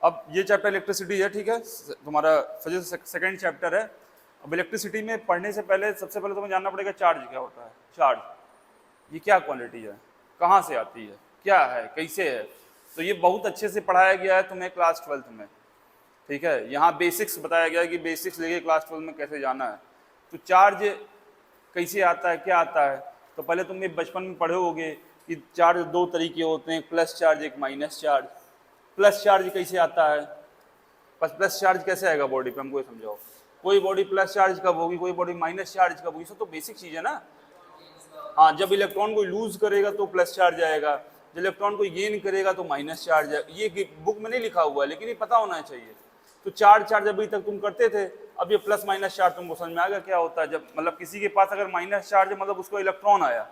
अब ये chapter electricity है, ठीक है, तुम्हारा फिजिक्स सेकंड चैप्टर है। अब इलेक्ट्रिसिटी में पढ़ने से पहले सबसे पहले तुम्हें जानना पड़ेगा चार्ज क्या होता है। चार्ज ये क्या क्वांटिटी है, कहाँ से आती है, क्या है, कैसे है। तो ये बहुत अच्छे से पढ़ाया गया है तुम्हें क्लास 12 में, ठीक है। यहाँ बेसिक्स बताया गया है कि बेसिक्स लेके क्लास 12 में कैसे जाना है। तो चार्ज कैसे आता है, क्या आता है, तो पहले तुम ये बचपन में पढ़े होगे कि चार्ज दो तरीके होते हैं, प्लस चार्ज एक माइनस चार्ज। प्लस चार्ज कैसे आता है, बस प्लस चार्ज कैसे आएगा बॉडी पे, हमको ये समझाओ। कोई बॉडी प्लस चार्ज कब होगी, कोई बॉडी माइनस चार्ज कब होगी, सब तो बेसिक चीज है ना। हाँ, जब इलेक्ट्रॉन को लूज करेगा तो प्लस चार्ज आएगा, जब इलेक्ट्रॉन को गेन करेगा तो माइनस चार्ज है। ये बुक में नहीं लिखा हुआ है लेकिन ये पता होना चाहिए। तो चार्ज अभी तक तुम करते थे, अब ये प्लस माइनस चार्ज तुमको समझ में आ गया क्या होता है। जब मतलब किसी के पास अगर माइनस चार्ज है मतलब उसको इलेक्ट्रॉन आया,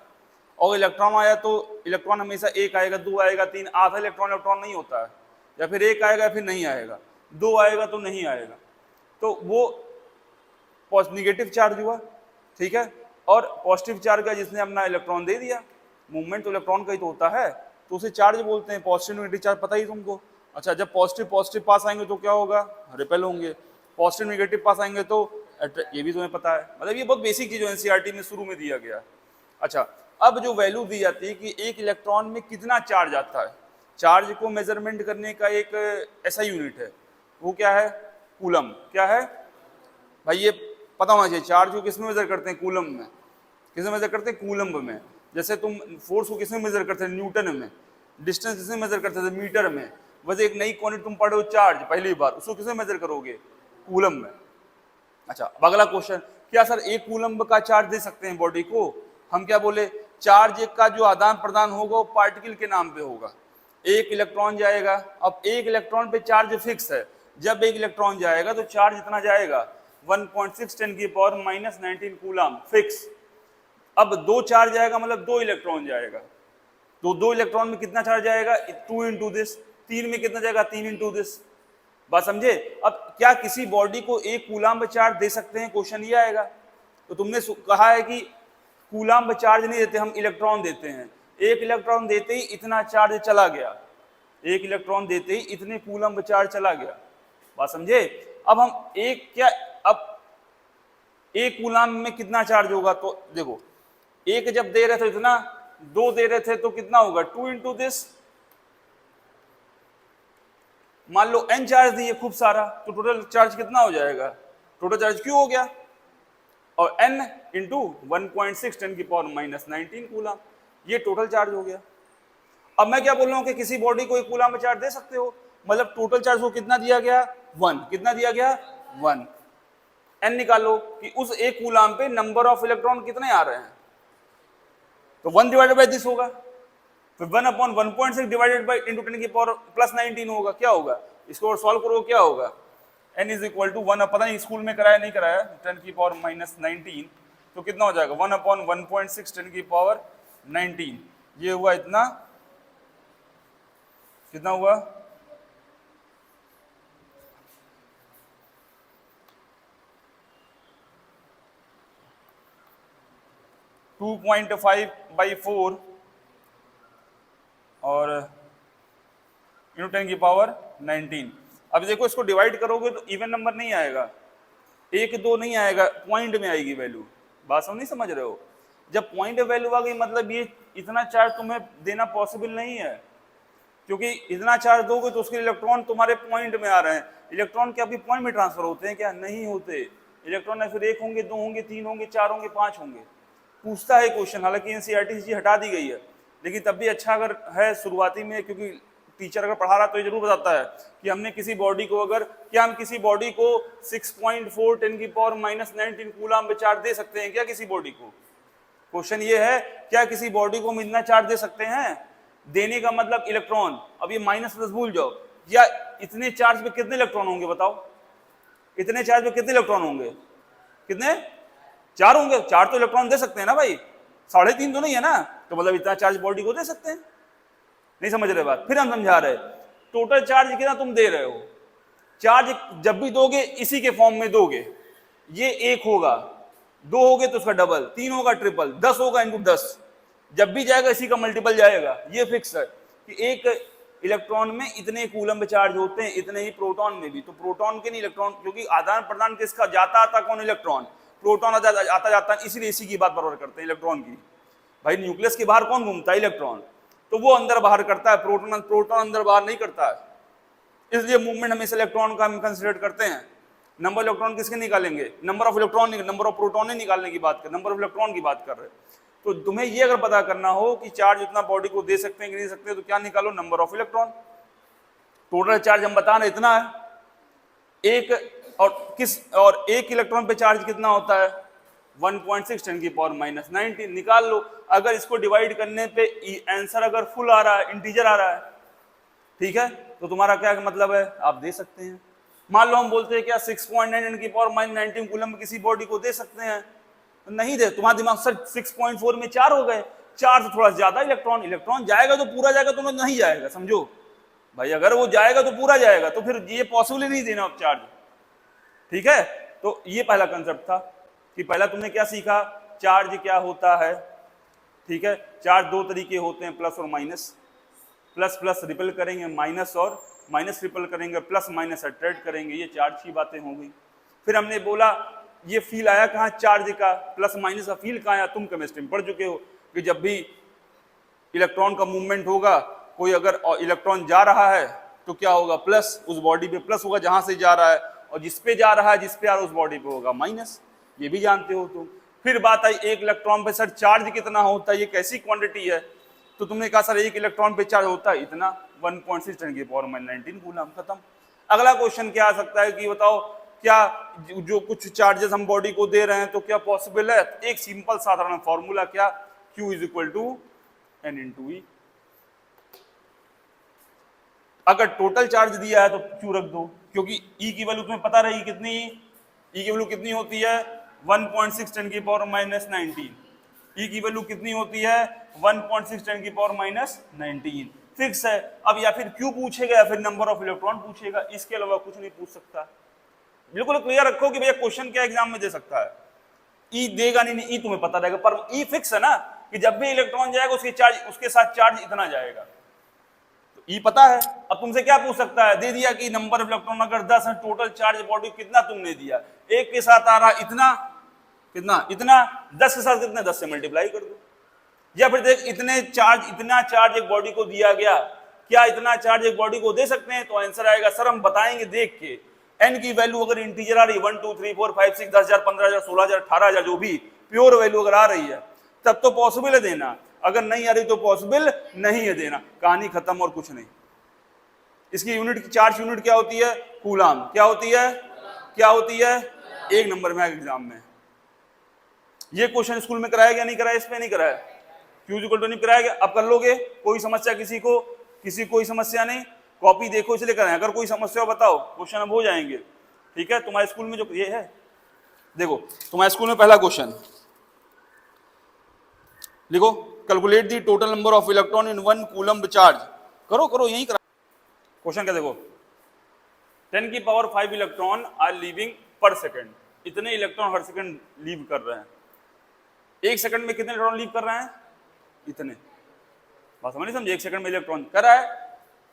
और इलेक्ट्रॉन आया तो इलेक्ट्रॉन हमेशा एक आएगा, दो आएगा, तीन, आधा इलेक्ट्रॉन इलेक्ट्रॉन नहीं होता है, या फिर एक आएगा फिर नहीं आएगा, दो आएगा तो नहीं आएगा। तो वो निगेटिव चार्ज हुआ, ठीक है। और पॉजिटिव चार्ज का जिसने अपना इलेक्ट्रॉन दे दिया, मूवमेंट तो इलेक्ट्रॉन का ही तो होता है, तो उसे चार्ज बोलते हैं। पॉजिटिव नेगेटिव चार्ज पता ही तुमको। अच्छा, जब पॉजिटिव पॉजिटिव पास आएंगे तो क्या होगा, रिपेल होंगे। पॉजिटिव नेगेटिव पास आएंगे तो ये भी तुम्हें पता है। मतलब ये बहुत बेसिक चीज है, एनसीईआरटी में शुरू में दिया गया। अच्छा, अब जो वैल्यू दी जाती है कि एक इलेक्ट्रॉन में कितना चार्ज आता है, चार्ज को मेजरमेंट करने का एक ऐसा यूनिट है, वो क्या है, कूलम। क्या है भाई, ये पता होना चाहिए। चार्ज को किस में मेजर करते हैं, कूलम में। किस में मेजर करते हैं, कूलम्ब में। जैसे तुम फोर्स को किस में मेजर करते हैं, न्यूटन में। डिस्टेंस किस में मेजर करते थे, मीटर में। वैसे एक नई क्वांटिटी तुम पढ़े हो चार्ज पहली बार, उसको किस में मेजर करोगे, कूलम्ब में। अच्छा, अब अगला क्वेश्चन, क्या सर एक कूलम्ब का चार्ज दे सकते हैं बॉडी को। हम क्या बोले, चार्ज का जो आदान प्रदान होगा वो पार्टिकल के नाम पे होगा। एक इलेक्ट्रॉन जाएगा, अब एक इलेक्ट्रॉन पे चार्ज फिक्स है, जब एक इलेक्ट्रॉन जाएगा तो चार्ज इतना जाएगा, 1.6 × 10⁻⁹ कूलम फिक्स। अब दो चार्ज जाएगा मतलब दो इलेक्ट्रॉन जाएगा, तो दो इलेक्ट्रॉन में कितना चार्ज जाएगा, 2 × दिस। तीन में कितना जाएगा, 3 × दिस। बात समझे। अब क्या किसी बॉडी को एक कूलम्ब चार्ज दे सकते हैं, क्वेश्चन ये आएगा। तो तुमने कहा है कि कूलम्ब चार्ज नहीं देते, हम इलेक्ट्रॉन देते हैं। एक इलेक्ट्रॉन देते ही इतना चार्ज चला गया, एक इलेक्ट्रॉन देते ही इतने कूलम्ब चार्ज चला गया। बात समझे। अब हम अब एक कूलम्ब में कितना चार्ज होगा, तो देखो एक जब दे रहे थे इतना, दो दे रहे थे तो कितना होगा, 2 × दिस। मान लो n चार्ज दिए खूब सारा, तो टोटल चार्ज कितना हो जाएगा, टोटल चार्ज क्यों हो गया, और n × 1.6 × 10⁻⁹ कूलम, ये टोटल चार्ज हो गया। अब मैं क्या बोल रहा हूं कि किसी बॉडी को एक कूलम में चार्ज दे सकते हो, मतलब टोटल चार्ज को कितना दिया गया, 1। कितना दिया गया, 1। n निकालो कि उस एक कूलम पे नंबर ऑफ इलेक्ट्रॉन कितने आ रहे हैं, तो 1 डिवाइडेड बाय दिस होगा, फिर 1/1.6 डिवाइडेड बाय × 10⁻⁻19 होगा। क्या होगा, इसको और सॉल्व करो, क्या होगा, n = 1। पता नहीं स्कूल में कराया नहीं कराया, 10⁻⁻19, तो कितना हो जाएगा, 1/1.6 10⁻⁹ ये हुआ इतना, कितना हुआ, 2.5/4 और × 10⁻⁹। अब देखो इसको डिवाइड करोगे तो इवन नंबर नहीं आएगा, 1 2 नहीं आएगा, पॉइंट में आएगी वैल्यू। बात समझ नहीं समझ रहे हो। जब पॉइंट वैल्यू आ गई मतलब ये इतना चार्ज तुम्हें देना पॉसिबल नहीं है, क्योंकि इतना चार्ज दोगे तो उसके इलेक्ट्रॉन तुम्हारे पॉइंट में आ रहे हैं। इलेक्ट्रॉन क्या अभी पॉइंट में ट्रांसफर होते हैं क्या, नहीं होते। इलेक्ट्रॉन फिर 1 होंगे, 2 होंगे, 3 होंगे, 4 होंगे, 5 होंगे। पूछता है क्वेश्चन, हालांकि एनसीईआरटी से हटा दी गई है, लेकिन तब भी अच्छा अगर है शुरुआती में, क्योंकि टीचर अगर पढ़ा रहा तो ये जरूर बताता है कि हमने किसी बॉडी को क्या हम किसी बॉडी को 6.4 10⁻⁻19 कूलम चार्ज दे सकते हैं क्या किसी बॉडी को। क्वेश्चन ये है, क्या किसी बॉडी को हम इतना चार्ज दे सकते हैं। देने का मतलब इलेक्ट्रॉन, अब ये -+ भूल जाओ, या इतने चार्ज पे कितने इलेक्ट्रॉन होंगे बताओ, इतने चार्ज पे कितने इलेक्ट्रॉन होंगे, कितने, 4 होंगे। 4 तो इलेक्ट्रॉन दे सकते हैं ना भाई, 3.5 तो नहीं है ना, तो मतलब इतना चार्ज बॉडी को दे सकते हैं। नहीं समझ रहे बात, फिर हम समझा रहे, टोटल चार्ज कितना तुम दे रहे हो। चार्ज जब भी दोगे इसी के फॉर्म में दोगे, ये 1 होगा, 2 होगे तो उसका डबल, 3 होगा ट्रिपल, 10 होगा × 10, जब भी जाएगा इसी का मल्टीपल जाएगा। ये फिक्स है कि एक इलेक्ट्रॉन में इतने कूलम्ब चार्ज होते हैं, इतने ही प्रोटॉन में भी। तो प्रोटॉन के नहीं इलेक्ट्रॉन, क्योंकि आदान प्रदान किसका, जाता आता कौन, इलेक्ट्रॉन। प्रोटॉन आता जाता है, इसीलिए इसी की बात बराबर करते हैं इलेक्ट्रॉन की। भाई न्यूक्लियस के बाहर कौन घूमता है, इलेक्ट्रॉन, तो वो अंदर बाहर करता है, प्रोटॉन अंदर बाहर नहीं करता है। इसलिए मूवमेंट हमेशा इलेक्ट्रॉन का हम कंसिडर करते हैं। नंबर इलेक्ट्रॉन किसके निकालेंगे, number of electron, number of proton निकालने की बात कर, नंबर ऑफ इलेक्ट्रॉन की बात कर रहे हैं। तो तुम्हें ये अगर पता करना हो कि चार्ज इतना बॉडी को दे सकते हैं कि नहीं सकते, तो क्या निकालो, number of electron. Total charge हम बता रहे इतना है, एक इलेक्ट्रॉन पे चार्ज कितना होता है, 1.6 10 की पावर -19 निकाल लो। अगर इसको डिवाइड करने पे आंसर अगर फुल आ रहा है, इंटीजर आ रहा है, ठीक है, तो तुम्हारा क्या मतलब है, आप दे सकते हैं। मान लो हम बोलते हैं क्या 6.9 10 की पावर -19 कूलम किसी बॉडी को दे सकते हैं, नहीं दे, तुम्हारा दिमाग सर 6.4 में 4 हो गए, 4 से थोड़ा ज्यादा इलेक्ट्रॉन जाएगा तो पूरा जाएगा, तो नहीं जाएगा, समझो भाई, अगर वो जाएगा तो पूरा जाएगा, तो फिर ये पॉसिबल ही नहीं देना आप चार्ज, ठीक है। तो ये पहला कंसेप्ट था कि पहला तुमने क्या सीखा, चार्ज क्या होता है, ठीक है। चार्ज दो तरीके होते हैं, प्लस और माइनस, प्लस प्लस रिपल करेंगे, माइनस और माइनस रिपल करेंगे, प्लस माइनस अट्रैक्ट करेंगे, ये चार्ज की बातें हो गई। फिर हमने बोला ये फील आया कहाँ, चार्ज का, प्लस माइनस का फील कहाँ आया, तुम केमिस्ट्री में पढ़ चुके हो कि जब भी इलेक्ट्रॉन का मूवमेंट होगा, कोई अगर इलेक्ट्रॉन जा रहा है तो क्या होगा, प्लस, उस बॉडी पे प्लस होगा जहां से जा रहा है, और जिस पे जा रहा है, जिस पे आ रहा है उस बॉडी पे होगा माइनस, ये भी जानते हो तुम। फिर बात आई एक इलेक्ट्रॉन पे सर चार्ज कितना होता है, ये कैसी क्वांटिटी है, तो तुमने कहा सर एक इलेक्ट्रॉन पे चार्ज होता है इतना, 1.6 10 की पावर -19 कूलम, खत्म। अगला क्वेश्चन क्या आ सकता है कि बताओ क्या जो कुछ चार्जेस हम बॉडी को दे रहे हैं तो क्या पॉसिबल है, एक सिंपल साधारण फॉर्मूला क्या, Q = N × E। अगर टोटल चार्ज दिया है तो Q रख दो, क्योंकि E की वैल्यू तुम्हें पता रहेगी कितनी, E की वैल्यू कितनी होती है, 1.6 10 की पावर -19, E की वैल्यू कितनी होती है, 1.6 10 की पावर -19, फिक्स है। अब या फिर Q पूछेगा या फिर नंबर ऑफ इलेक्ट्रॉन पूछेगा, इसके अलावा कुछ नहीं पूछ सकता। बिल्कुल क्लियर रखो कि भैया क्वेश्चन क्या एग्जाम में दे सकता है, E देगा नहीं, E तुम्हें पता रहेगा, पर E फिक्स है ना कि जब भी इलेक्ट्रॉन जाएगा उसके साथ चार्ज इतना जाएगा, तो E पता है। अब तुमसे क्या पूछ सकता है, दे दिया कि नंबर ऑफ इलेक्ट्रॉन अगर 10 है, टोटल चार्ज बॉडी कितना तुमने दिया, एक के साथ आ रहा इतना, कितना, इतना, 10 के साथ कितना, 10 से मल्टीप्लाई कर दो। या फिर देख इतना चार्ज एक बॉडी को दिया गया, क्या इतना चार्ज एक बॉडी को दे सकते हैं, तो आंसर आएगा सर हम बताएंगे देख के, n की वैल्यू अगर इंटीजर आ रही है 1 2 3 4 5 6 10,000 15,000 16,000 18,000 जो भी प्योर वैल्यू अगर आ रही है तब तो पॉसिबल है देना, अगर नहीं आ रही तो पॉसिबल नहीं है देना, कहानी खत्म और कुछ नहीं। इसकी यूनिट, चार्ज यूनिट क्या होती है, कूलम, क्या होती है, क्या होती है, एक नंबर में एग्जाम में। ये क्वेश्चन स्कूल में कराया गया, नहीं कराया, इस पे नहीं कराया, Q = नहीं कराया गया, अब कर लोगे, कोई समस्या किसी को, कोई समस्या नहीं, कॉपी देखो इसलिए कराएं, अगर कोई समस्या हो बताओ, क्वेश्चन अब हो जाएंगे, ठीक है। तुम्हारे स्कूल में जो ये है, देखो तुम्हारे स्कूल में पहला क्वेश्चन लिखो, calculate the total number of electron in 1 coulomb charge, करो यही करा। क्वेश्चन क्या देखो, 10 की पावर 5 इलेक्ट्रॉन आर लीविंग पर सेकेंड, इतने इलेक्ट्रॉन हर सेकंड लीव कर रहे हैं, एक सेकंड में कितने इलेक्ट्रॉन लीव कर रहे हैं, इतने, बात समझ नहीं समझे, एक सेकंड में इलेक्ट्रॉन कर रहा है,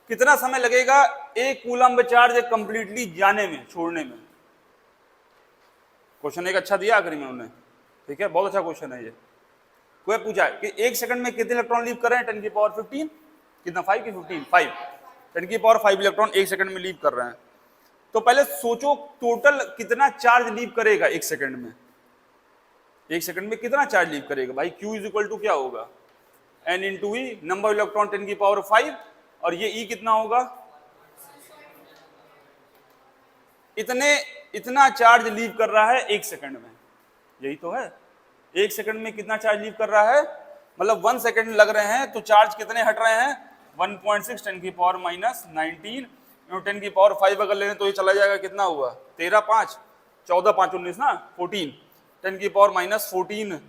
कितना समय लगेगा एक कूलम्ब चार्ज कंप्लीटली जाने में, छोड़ने में। क्वेश्चन एक अच्छा दिया आखिरी में उन्होंने, ठीक है, बहुत अच्छा क्वेश्चन है ये। कोई पूछा कि एक सेकंड में कितने इलेक्ट्रॉन लीव कर रहे हैं, 10 की पावर 15, कितना, 5 की 15, 5, 10 की पावर 5 इलेक्ट्रॉन एक सेकंड में लीव कर रहे हैं। तो पहले सोचो टोटल कितना चार्ज लीव करेगा एक सेकंड में, एक सेकंड में कितना चार्ज लीव करेगा भाई। Q = क्या होगा, N × E, नंबर इलेक्ट्रॉन 10 की पावर 5, और ये E कितना होगा, इतना चार्ज लीव कर रहा है एक सेकंड में, यही तो है, एक सेकंड में कितना चार्ज लीव कर रहा है, मतलब 1 सेकंड लग रहे हैं, तो चार्ज कितने हट रहे हैं, 1.6 10 की पावर -19 10 की पावर 5 अगर लेने तो ये चला जाएगा, कितना हुआ, 13 5 14 5 19 ना, 14, 10 की पावर -14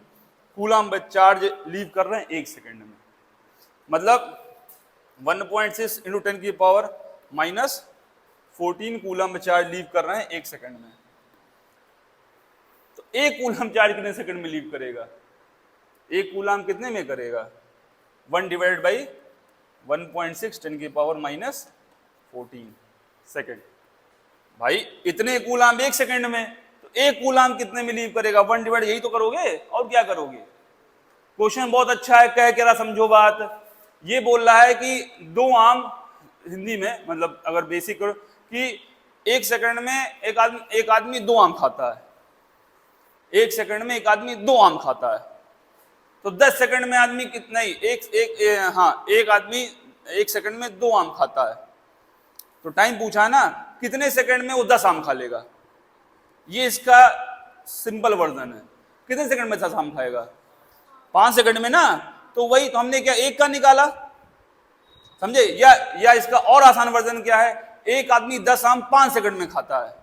कूलम चार्ज लीव कर रहे हैं एक सेकंड में, मतलब 1.6 × 10 की पावर -14 कूलम चार्ज लीव कर रहे हैं एक सेकंड में। तो एक कूलम चार्ज कितने सेकंड में लीव करेगा, एक कूलम कितने में करेगा, 1 / 1.6 10⁻⁻14 सेकेंड। भाई इतने कूलाम एक सेकंड में, तो एक कूलाम कितने में लीव करेगा? 1 डिवाइड, यही तो करोगे और क्या करोगे। क्वेश्चन बहुत अच्छा है, कह के रहा समझो बात। ये बोल रहा है कि 2 आम, हिंदी में मतलब अगर बेसिक करो कि 1 सेकंड में एक आदमी 2 आम खाता है। 1 सेकंड में एक आदमी 2 आम खाता है, तो 10 सेकंड में आदमी कितना ही एक आदमी 1 सेकंड में 2 आम खाता है, तो टाइम पूछा है ना, कितने सेकंड में वो 10 आम खा लेगा। ये इसका सिंपल वर्जन है। कितने सेकंड में 10 आम खाएगा? 5 सेकंड में ना। तो वही तो हमने क्या 1 का निकाला, समझे? या इसका और आसान वर्जन क्या है, एक आदमी 10 आम 5 सेकंड में खाता है।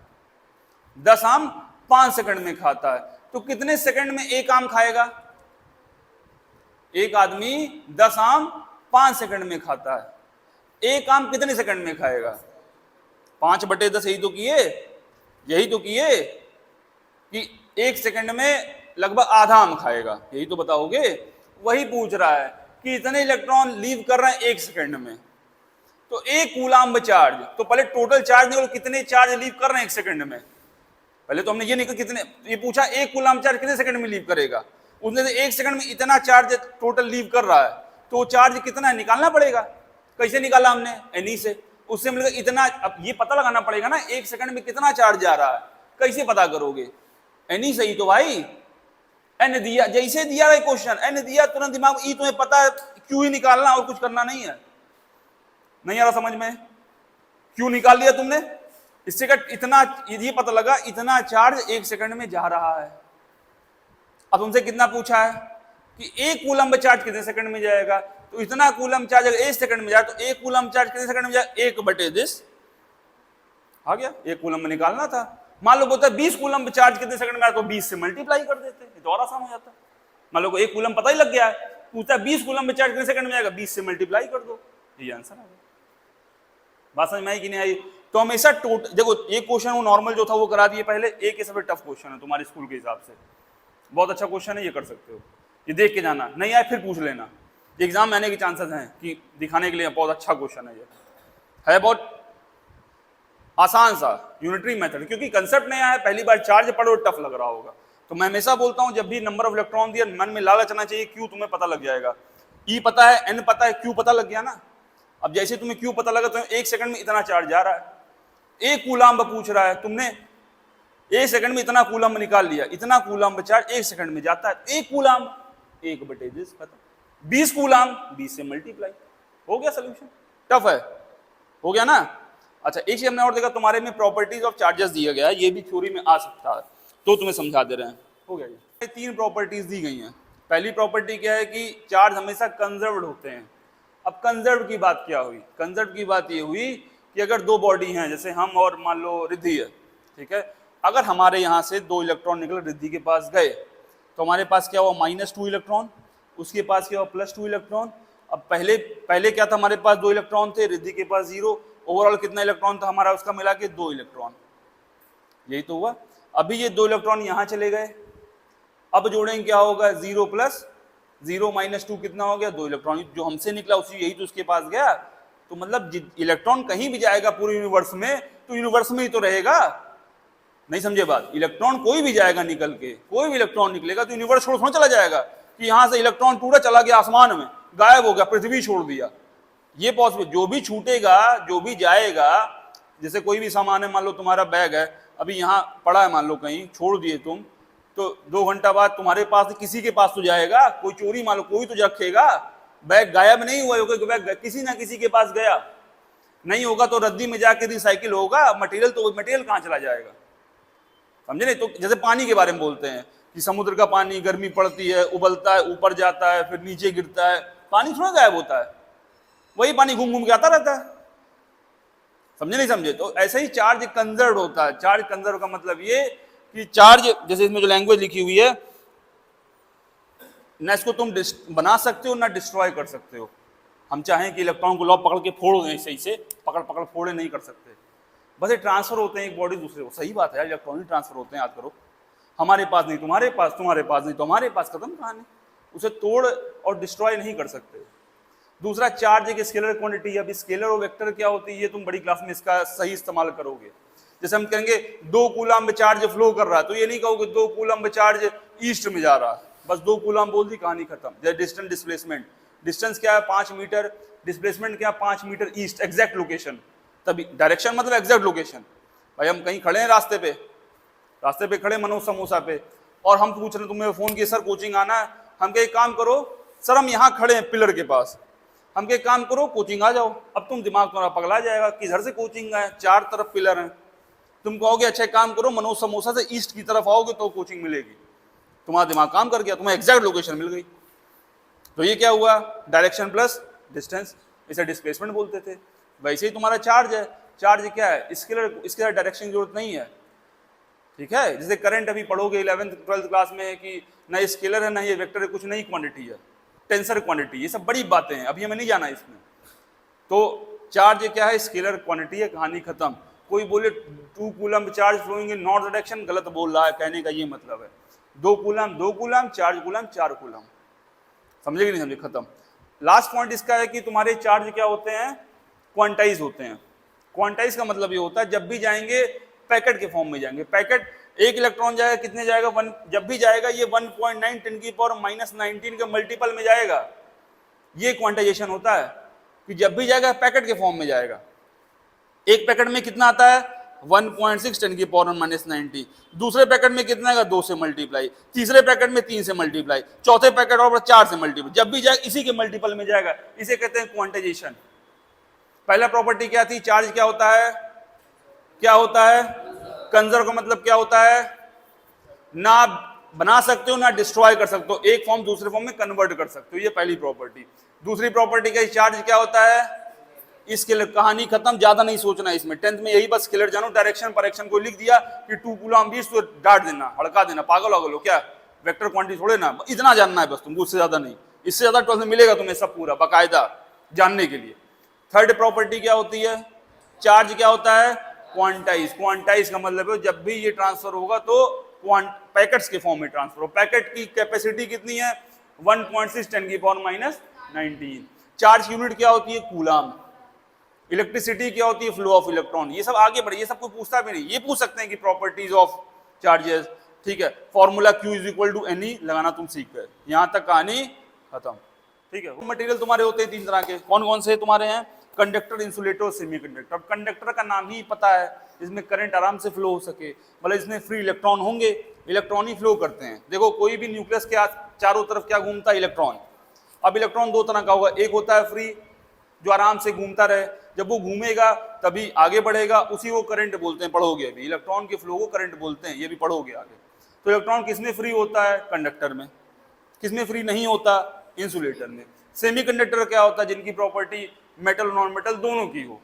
10 आम 5 सेकंड में खाता है, तो कितने सेकंड में 1 आम खाएगा? एक आदमी 10 आम 5 सेकंड में खाता है, 1 आम कितने सेकंड में खाएगा? 5/10। यही तो किए कि 1 सेकंड में लगभग आधा आम खाएगा, यही तो बताओगे। वही पूछ रहा है कि इतने इलेक्ट्रॉन लीव कर रहे हैं 1 सेकंड में, तो 1 कूलाम्ब चार्ज, तो पहले टोटल चार्ज निकलो, कितने चार्ज लीव कर रहे हैं 1 सेकंड में। पहले तो हमने ये निकल कितने, ये पूछा 1 कूलाम्ब चार्ज कितने सेकंड में लीव करेगा। उसने 1 सेकंड में इतना चार्ज टोटल लीव कर रहा है, तो चार्ज कितना है निकालना पड़ेगा। कैसे निकाला हमने? एनी से। उससे मिलेगा इतना। अब ये पता लगाना पड़ेगा ना 1 सेकंड में कितना चार्ज जा रहा है, कैसे पता करोगे? एनी सही तो भाई एन दिया, जैसे दिया है क्वेश्चन एन दिया, तुरंत दिमाग ई, तुम्हें पता है क्यों ही निकालना, और कुछ करना नहीं है। नहीं आ रहा समझ में? क्यों निकाल लिया तुमने? इससे का इतना ये पता लगा इतना चार्ज 1 सेकंड में जा रहा है। अब तुमसे कितना पूछा है कि 1 कूलम्ब चार्ज कितने सेकंड में जाएगा, तो इतना कूलम्ब चार्ज अगर 1 सेकंड में जाए तो 1 कूलम्ब चार्ज कितने सेकंड में जाए? 1/10 आ गया। 1 कूलम्ब निकालना था। मान लो बोलता है 20 कूलम्ब चार्ज कितने सेकंड में आया, तो 20 से मल्टीप्लाई कर देते, तो और आसान हो जाता। मान लो को 1 कूलम्ब पता ही लग गया है, पूछता है 20 कूलम्ब चार्ज कितने सेकंड में आएगा, 20 से मल्टीप्लाई कर दो, ये आंसर आ गया। बात समझ में आई कि नहीं आई? तो हमेशा टोटल देखो, एक क्वेश्चन वो नॉर्मल जो था वो करा दिए पहले, एक ये सबसे टफ क्वेश्चन है तुम्हारे स्कूल के हिसाब से, बहुत अच्छा क्वेश्चन है, ये कर सकते हो, ये देख के जाना, नहीं आए फिर पूछ लेना। एग्जाम में आने के चांसेस हैं कि दिखाने के लिए बहुत अच्छा क्वेश्चन है। ये है बहुत आसान सा यूनिटरी मेथड, क्योंकि कंसेप्ट नया है, पहली बार चार्ज पढ़ो, टफ लग रहा होगा। तो मैं हमेशा बोलता हूं जब भी नंबर ऑफ इलेक्ट्रॉन दिया, मन में लालच आना चाहिए, क्यू तुम्हें पता लग जाएगा। ई पता है, एन पता है, क्यू पता लग गया ना। अब जैसे तुम्हें क्यू पता लगा, तो 1 सेकंड में इतना चार्ज जा रहा है। 1 कूलम्ब पूछ रहा है, तुमने 1 सेकंड में इतना कूलम्ब निकाल लिया, इतना कूलम्ब चार्ज 1 सेकंड में जाता है। 1 कूलम्ब 1/10 खत्म। 20 कूलम्ब 20 से मल्टीप्लाई, हो गया सोल्यूशन। टफ है, हो गया ना। अच्छा, एक चीज हमने और देखा, तुम्हारे में प्रॉपर्टीज ऑफ चार्जेस दिया गया है, ये भी थ्योरी में आ सकता है, तो तुम्हें समझा दे रहे हैं। हो गया ये 3 प्रॉपर्टीज दी गई हैं। पहली प्रॉपर्टी क्या है कि चार्ज हमेशा कंजर्व्ड होते हैं। अब कंजर्व की बात क्या हुई? कंजर्व की बात ये हुई कि अगर 2 बॉडी हैं, जैसे हम और मान लो रिद्धि है, ठीक है, अगर हमारे यहाँ से 2 इलेक्ट्रॉन निकल रिद्धि के पास गए, तो हमारे पास क्या हुआ? -2 इलेक्ट्रॉन, उसके पास क्या हुआ? +2 इलेक्ट्रॉन। अब पहले क्या था? हमारे पास 2 इलेक्ट्रॉन थे, रिद्धि के पास 0। ओवरऑल कितना इलेक्ट्रॉन था हमारा? उसका मिला के 2 इलेक्ट्रॉन, यही तो हुआ। अभी ये 2 इलेक्ट्रॉन यहाँ चले गए, अब जोड़ेंगे क्या होगा? 0 + 0 - 2 कितना हो गया? 2 इलेक्ट्रॉन। जो हमसे निकला उसी यही तो उसके पास गया। तो मतलब इलेक्ट्रॉन कहीं भी जाएगा पूरे यूनिवर्स में, तो यूनिवर्स में ही तो रहेगा। नहीं समझे बात? इलेक्ट्रॉन कोई भी जाएगा निकल के, कोई भी इलेक्ट्रॉन निकलेगा तो यूनिवर्स छोड़ चला जाएगा कि यहाँ से इलेक्ट्रॉन पूरा चला गया आसमान में, गायब हो गया, पृथ्वी छोड़ दिया। ये पॉसिबल, जो भी छूटेगा, जो भी जाएगा, जैसे कोई भी सामान है, मान लो तुम्हारा बैग है, अभी यहाँ पड़ा है, मान लो कहीं छोड़ दिए तुम, तो 2 घंटा बाद तुम्हारे पास किसी के पास तो जाएगा, कोई चोरी मान लो कोई तो रखेगा। बैग गायब नहीं हुआ, बैग किसी ना किसी के पास गया, नहीं होगा तो रद्दी में जाके रिसाइकिल होगा, मटेरियल तो मटेरियल कहाँ चला जाएगा? समझे नहीं? तो जैसे पानी के बारे में बोलते हैं कि समुद्र का पानी गर्मी पड़ती है, उबलता है, ऊपर जाता है, फिर नीचे गिरता है, पानी थोड़ा गायब होता है, वही पानी घूम घूम के आता रहता है। समझे नहीं समझे? तो ऐसे ही चार्ज कंजर्व होता है। चार्ज कंजर्व का मतलब ये कि चार्ज, जैसे इसमें जो लैंग्वेज लिखी हुई है ना, इसको तुम बना सकते हो ना डिस्ट्रॉय कर सकते हो। हम चाहें कि इलेक्ट्रॉन को लॉ पकड़ के फोड़ दें, सही से पकड़ फोड़े नहीं कर सकते, बस ये ट्रांसफर होते हैं एक बॉडी दूसरे को। सही बात है यार, इलेक्ट्रॉनिक ट्रांसफर होते हैं, याद करो। हमारे पास नहीं तुम्हारे पास, तुम्हारे पास नहीं तो हमारे पास, खत्म कहानी। उसे तोड़ और डिस्ट्रॉय नहीं कर सकते। दूसरा चार्ज एक स्केलर क्वांटिटी है। अभी स्केलर और वेक्टर क्या होती है ये तुम बड़ी क्लास में इसका सही इस्तेमाल करोगे। जैसे हम कहेंगे 2 कूलम्ब चार्ज फ्लो कर रहा है, तो ये नहीं कहोगे 2 कूलम्ब चार्ज ईस्ट में जा रहा है, बस 2 कूलम्ब बोल दी, कहानी खत्म। जैसे डिस्टेंस डिस्प्लेसमेंट, डिस्टेंस क्या है 5 मीटर, डिस्प्लेसमेंट क्या 5 मीटर ईस्ट, एग्जैक्ट लोकेशन, तभी डायरेक्शन मतलब एग्जैक्ट लोकेशन। भाई हम कहीं खड़े हैं रास्ते पे खड़े मनोज समोसा पे, और हम पूछ रहे तुम्हें फोन किए सर कोचिंग आना है, हम कहे काम करो सर हम यहाँ खड़े हैं पिलर के पास, हम कहे काम करो कोचिंग आ जाओ। अब तुम दिमाग तुम्हारा पगला जाएगा, किधर से कोचिंग आए, 4 तरफ पिलर हैं, तुम कहोगे अच्छा काम करो मनोज समोसा से ईस्ट की तरफ आओगे तो कोचिंग मिलेगी, तुम्हारा दिमाग काम कर गया, तुम्हें एग्जैक्ट लोकेशन मिल गई। तो ये क्या हुआ, डायरेक्शन प्लस डिस्टेंस, इसे डिस्प्लेसमेंट बोलते थे। वैसे ही तुम्हारा चार्ज है, चार्ज क्या है इसके डायरेक्शन की जरूरत नहीं है, ठीक है। जैसे करंट अभी पढ़ोगे 11th 12th क्लास में कि ना ये स्केलर है ना ये वेक्टर है, कुछ नई क्वांटिटी है, टेंसर क्वांटिटी, ये सब बड़ी बातें हैं, अभी हमें नहीं जाना इसमें। तो चार्ज क्या है, स्केलर क्वांटिटी है, कहानी खत्म। कोई बोले 2 coulomb charge flowing in north direction, गलत बोल रहा है, कहने का ये मतलब है 2 कूलम्ब, चार्ज कूलम्ब 4 कूलम्ब, समझे कि नहीं समझे, खत्म। लास्ट पॉइंट इसका है कि तुम्हारे चार्ज क्या होते हैं, क्वांटाइज होते हैं। क्वांटाइज का मतलब ये होता है जब भी जाएंगे पैकेट के फॉर्म में जाएंगे। पैकेट एक इलेक्ट्रॉन जाएगा कितने जाएगा, 1, जब भी जाएगा ये 1.9 10 की पावर -19 के मल्टीपल में जाएगा, ये क्वांटाइजेशन होता है कि जब भी जाएगा पैकेट के फॉर्म में जाएगा। एक पैकेट में कितना आता है 1.6 10 की पावर -90, दूसरे पैकेट में कितना आएगा 2 से मल्टीप्लाई, तीसरे पैकेट में 3 से मल्टीप्लाई, चौथे पैकेट और 4 से मल्टीप्लाई, जब भी जाएगा इसी के मल्टीपल में जाएगा, इसे कहते हैं क्वांटाइजेशन। पहला प्रॉपर्टी क्या थी, चार्ज क्या होता है, कंजर्व का मतलब क्या होता है, ना बना सकते हो ना डिस्ट्रॉय कर सकते हो, एक फॉर्म दूसरे फॉर्म में कन्वर्ट कर सकते हो, ये पहली प्रॉपर्टी। दूसरी प्रॉपर्टी क्या, चार्ज क्या होता है, स्केलर, कहानी खत्म, ज्यादा नहीं सोचना है इसमें, 10th में यही बस स्केलर जानो, डायरेक्शन परेक्शन को लिख दिया कि 2 कूलम्ब ईस्ट, तो डांट देना, हड़का देना, पागल हो क्या, वेक्टर क्वांटिटी थोड़े ना, इतना जानना है बस तुमको, उससे ज्यादा नहीं, इससे ज्यादा 12th में मिलेगा तुम्हें सब पूरा बाकायदा जानने के लिए। थर्ड प्रॉपर्टी क्या होती है, चार्ज क्या होता है, क्वांटाइज। क्वांटाइज का मतलब है जब भी ये ट्रांसफर होगा तो पैकेट्स के फॉर्म में ट्रांसफर हो। पैकेट की कैपेसिटी कितनी है 1.6 10 की पावर -19। चार्ज की यूनिट क्या होती है, कूलम्ब। इलेक्ट्रिसिटी क्या होती है, फ्लो ऑफ इलेक्ट्रॉन। ये सब आगे बढ़े, ये सब कोई पूछता भी नहीं, ये पूछ सकते हैं कि प्रॉपर्टीज ऑफ चार्जेस, ठीक है, फॉर्मूला Q = NE लगाना तुम सीख गए, यहां तक कहानी खत्म, ठीक है। मटेरियल तुम्हारे होते हैं 3 तरह के, कौन कौन से तुम्हारे हैं, कंडक्टर, इंसुलेटर और सेमीकंडक्टर। कंडक्टर का नाम ही पता है, जिसमें करंट आराम से फ्लो हो सके, मतलब इसमें फ्री इलेक्ट्रॉन होंगे, इलेक्ट्रॉन ही फ्लो करते हैं। देखो कोई भी न्यूक्लियस के चारों तरफ क्या घूमता है, इलेक्ट्रॉन। अब इलेक्ट्रॉन 2 तरह का होगा, एक होता है फ्री जो आराम से घूमता रहे, जब वो घूमेगा तभी आगे बढ़ेगा, उसी को करंट बोलते हैं, पढ़ोगे अभी, इलेक्ट्रॉन के फ्लो को करंट बोलते हैं, ये भी पढ़ोगे आगे। तो इलेक्ट्रॉन किसमें फ्री होता है, कंडक्टर में। किसमें फ्री नहीं होता, इंसुलेटर में। सेमीकंडक्टर क्या होता है, जिनकी प्रॉपर्टी मेटल और नॉन मेटल दोनों की हो,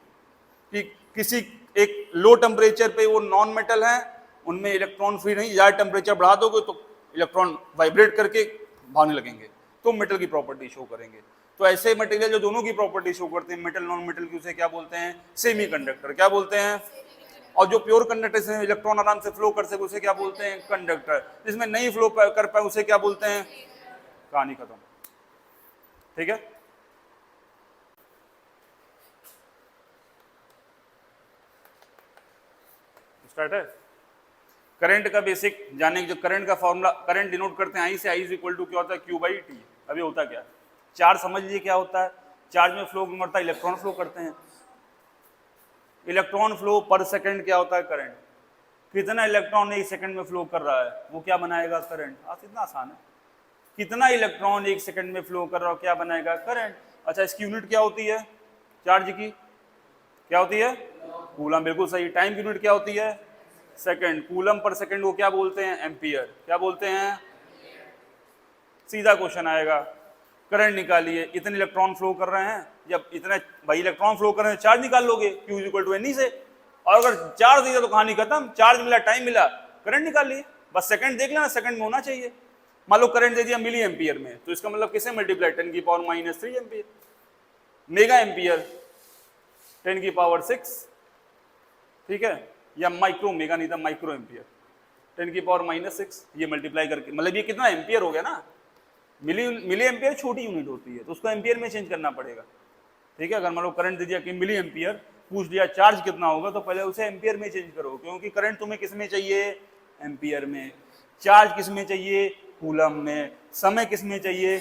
कि किसी एक लो टेम्परेचर पे वो नॉन मेटल है, उनमें इलेक्ट्रॉन फ्री नहीं, ज़्यादा टेम्परेचर बढ़ा दोगे तो इलेक्ट्रॉन वाइब्रेट करके भागने लगेंगे, तो मेटल की प्रॉपर्टी शो करेंगे। तो ऐसे मटेरियल जो दोनों की प्रॉपर्टी शो करते हैं, मेटल नॉन मेटल की, उसे क्या बोलते हैं, सेमीकंडक्टर। क्या बोलते हैं, और जो प्योर कंडक्टर से इलेक्ट्रॉन आराम से फ्लो कर सके उसे क्या बोलते हैं, कंडक्टर। जिसमें नहीं फ्लो कर पाए उसे क्या बोलते हैं, कहानी खत्म, ठीक है। स्टार्ट है। करंट का बेसिक जाने, जो करंट का फॉर्मूला, करंट डिनोट करते हैं आई से, आई इज इक्वल टू क्या होता है, Q/T। अभी होता क्या है, चार्ज समझ लीजिए क्या होता है, चार्ज में फ्लो क्यों करता है, इलेक्ट्रॉन फ्लो करते हैं, इलेक्ट्रॉन फ्लो पर सेकंड क्या होता है, करंट। कितना इलेक्ट्रॉन 1 सेकंड में फ्लो कर रहा है वो क्या बनाएगा, करंट। इतना आसान है, कितना इलेक्ट्रॉन 1 सेकंड में फ्लो कर रहा हो क्या बनाएगा, करंट। अच्छा इसकी यूनिट क्या होती है, चार्ज की क्या होती है, कूलम, बिल्कुल सही। टाइम की यूनिट क्या होती है, सेकंड। कूलम पर सेकंड को क्या बोलते हैं, एम्पियर। क्या बोलते हैं, सीधा क्वेश्चन आएगा, करंट निकालिए, इतने इलेक्ट्रॉन फ्लो कर रहे हैं, जब इतने भाई इलेक्ट्रॉन फ्लो कर रहे हैं चार्ज निकाल लोगे Q = NE से, और अगर चार्ज दिया तो कहानी खत्म, चार्ज मिला, टाइम मिला, करंट निकाल लिए, बस सेकंड देख लेना, सेकंड में होना चाहिए। मान लो करंट दे दिया मिली एम्पियर में, तो इसका मतलब किसे मल्टीप्लाई, 10 की पावर -3 एम्पियर। मेगा एम्पियर 10 की पावर 6, ठीक है, या माइक्रो, मेगा नहीं था, माइक्रो एम्पियर 10 की पावर -6, ये मल्टीप्लाई करके, मतलब ये कितना एम्पियर हो गया ना, मिली एम्पियर छोटी यूनिट होती है, तो उसको एम्पियर में चेंज करना पड़ेगा। ठीक है, अगर मान लो करंट दे दिया कि मिली एम्पियर, पूछ दिया चार्ज कितना होगा, तो पहले उसे एम्पियर में चेंज करो, क्योंकि करंट तुम्हें किस में चाहिए, एम्पियर में। चार्ज किस में चाहिए, कूलम में। समय किस में चाहिए,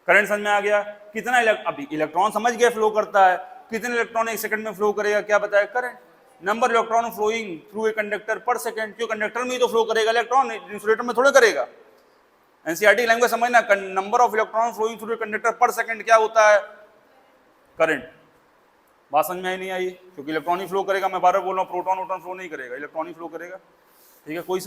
करंट समझ में आ गया। कितना अभी इलेक्ट्रॉन समझ गया फ्लो करता है, कितने इलेक्ट्रॉन एक सेकंड में फ्लो करेगा, क्या बताया, current. Number electron flowing through a conductor per second, क्यों कंडक्टर में ही तो फ्लो करेगा इलेक्ट्रॉन, इंसुलेटर में थोड़े करेगा। एनसीईआरटी लैंग्वेज समझना, number of electron flowing through a conductor per second क्या होता है, करंट। बात समझ में आई नहीं आई, क्योंकि इलेक्ट्रॉन ही फ्लो करेगा, मैं बार बार बोल रहा हूँ, प्रोटॉन वोटॉन फ्लो नहीं करेगा, इलेक्ट्रॉन ही फ्लो करेगा। ठीक है, कोई